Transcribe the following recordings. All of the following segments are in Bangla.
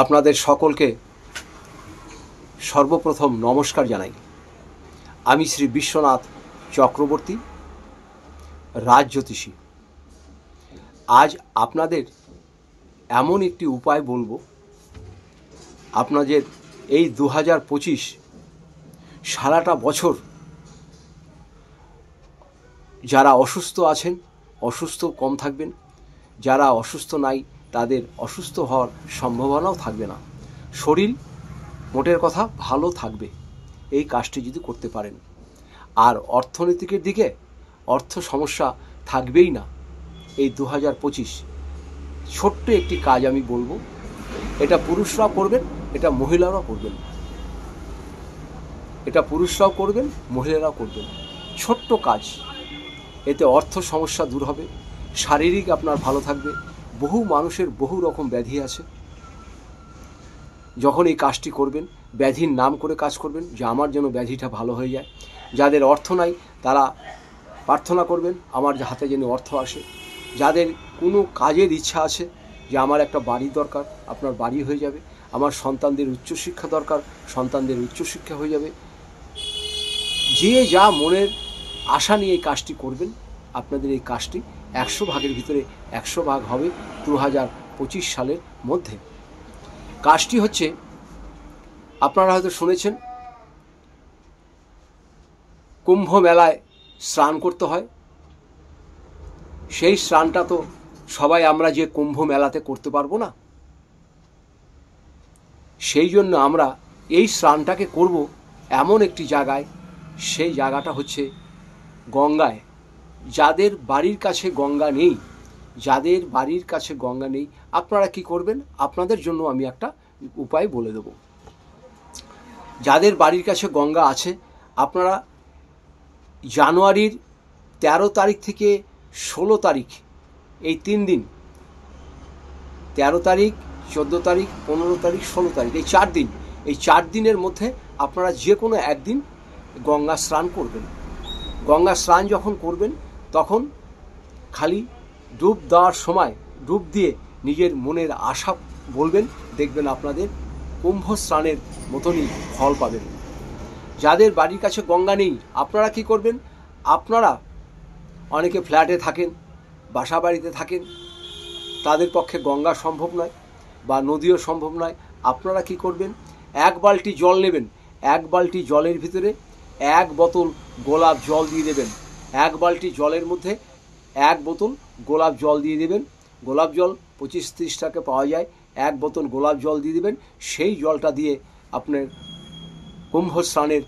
আপনাদের সকলকে সর্বপ্রথম নমস্কার জানাই। আমি শ্রী বিশ্বনাথ চক্রবর্তী, রাজজ্যোতিষী। আজ আপনাদের এমন একটি উপায় বলবো, আপনাদের এই 2025 সারাটা বছর যারা অসুস্থ আছেন অসুস্থ কম থাকবেন, যারা অসুস্থ নাই তাদের অসুস্থ হওয়ার সম্ভাবনাও থাকবে না। শরীর মোটের কথা ভালো থাকবে এই কাজটি যদি করতে পারেন। আর অর্থনৈতিকের দিকে অর্থ সমস্যা থাকবেই না। এই 2025 ছোট্ট একটি কাজ আমি বলবো, এটা পুরুষরাও করবেন, এটা মহিলারাও করবেন, এটা পুরুষরাও করবেন, মহিলারাও করবেন। ছোট্ট কাজ, এতে অর্থ সমস্যা দূর হবে, শারীরিক আপনার ভালো থাকবে। বহু মানুষের বহু রকম ব্যাধি আছে। যখন এই কাজটি করবেন, ব্যাধির নাম করে কাজ করবেন যে আমার যেন ব্যাধিটা ভালো হয়ে যায়। যাদের অর্থ নাই তারা প্রার্থনা করবেন আমার হাতে যেন অর্থ আসে। যাদের কোনো কাজের ইচ্ছা আছে যে আমার একটা বাড়ি দরকার, আপনার বাড়ি হয়ে যাবে। আমার সন্তানদের উচ্চশিক্ষা দরকার, সন্তানদের উচ্চশিক্ষা হয়ে যাবে। যে যা মনের আশা নিয়ে এই কাজটি করবেন, আপনাদের এই কাজটি 100 ভাগের ভিতরে 100 ভাগ হবে 2025 সালের মধ্যে। কাজটি হচ্ছে, আপনারা হয়তো শুনেছেন কুম্ভ মেলায় স্নান করতে হয়। সেই স্নানটা তো সবাই আমরা যে কুম্ভ মেলাতে করতে পারবো না। সেই জন্য আমরা এই স্নানটাকে করব এমন একটি জায়গায়, সেই জায়গাটা হচ্ছে গঙ্গায়। যাদের বাড়ির কাছে গঙ্গা নেই, যাদের বাড়ির কাছে গঙ্গা নেই, আপনারা কি করবেন, আপনাদের জন্য আমি একটা উপায় বলে দেব। যাদের বাড়ির কাছে গঙ্গা আছে, আপনারা জানুয়ারির 13 তারিখ থেকে 16 তারিখ, এই 3 দিন, 13 তারিখ, 14 তারিখ, 15 তারিখ, 16 তারিখ, এই 4 দিন, এই 4 দিনের মধ্যে আপনারা যে কোনো একদিন গঙ্গা স্নান করবেন। গঙ্গা স্নান যখন করবেন তখন খালি ডুব দেওয়ার সময় ডুব দিয়ে নিজের মনের আশা বলবেন, দেখবেন আপনাদের কুম্ভ স্নানের মতনই ফল পাবেন। যাদের বাড়ির কাছে গঙ্গা নেই, আপনারা কি করবেন, আপনারা অনেকে ফ্ল্যাটে থাকেন, বাসা বাড়িতে থাকেন, তাদের পক্ষে গঙ্গা সম্ভব নয় বা নদীও সম্ভব নয়। আপনারা কি করবেন, 1 বালতি জল নেবেন, 1 বালতি জলের ভিতরে 1 বোতল গোলাপ জল দিয়ে দেবেন। 1 বালতি জলের মধ্যে 1 বোতল গোলাপ জল দিয়ে দেবেন। গোলাপ জল 25-30 টাকা পাওয়া যায়। 1 বোতল গোলাপ জল দিয়ে দেবেন। সেই জলটা দিয়ে আপনার কুম্ভ স্নানের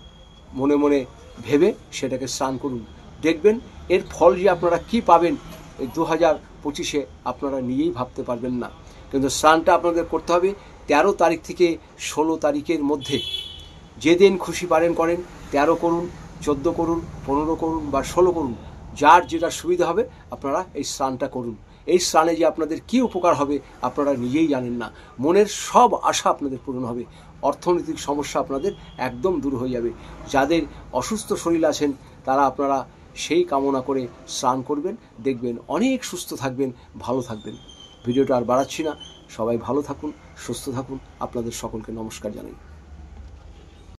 মনে মনে ভেবে সেটাকে স্নান করুন। দেখবেন এর ফল যে আপনারা কি পাবেন, এই 2025-এ আপনারা নিজেই ভাবতে পারবেন না। কিন্তু স্নানটা আপনাদের করতে হবে 13 তারিখ থেকে 16 তারিখের মধ্যে। যেদিন খুশি পারেন করেন, 13 করুন, 14 করুন, 15 করুন বা 16 করুন, যার যেটা সুবিধা হবে আপনারা এই স্নানটা করুন। এই স্নানে যে আপনাদের কি উপকার হবে আপনারা নিজেই জানেন না। মনের সব আশা আপনাদের পূরণ হবে, অর্থনৈতিক সমস্যা আপনাদের একদম দূর হয়ে যাবে। যাদের অসুস্থ শরীর আছেন তারা আপনারা সেই কামনা করে স্নান করবেন, দেখবেন অনেক সুস্থ থাকবেন, ভালো থাকবেন। ভিডিওটা আর বাড়াচ্ছি না, সবাই ভালো থাকুন, সুস্থ থাকুন। আপনাদের সকলকে নমস্কার জানাই।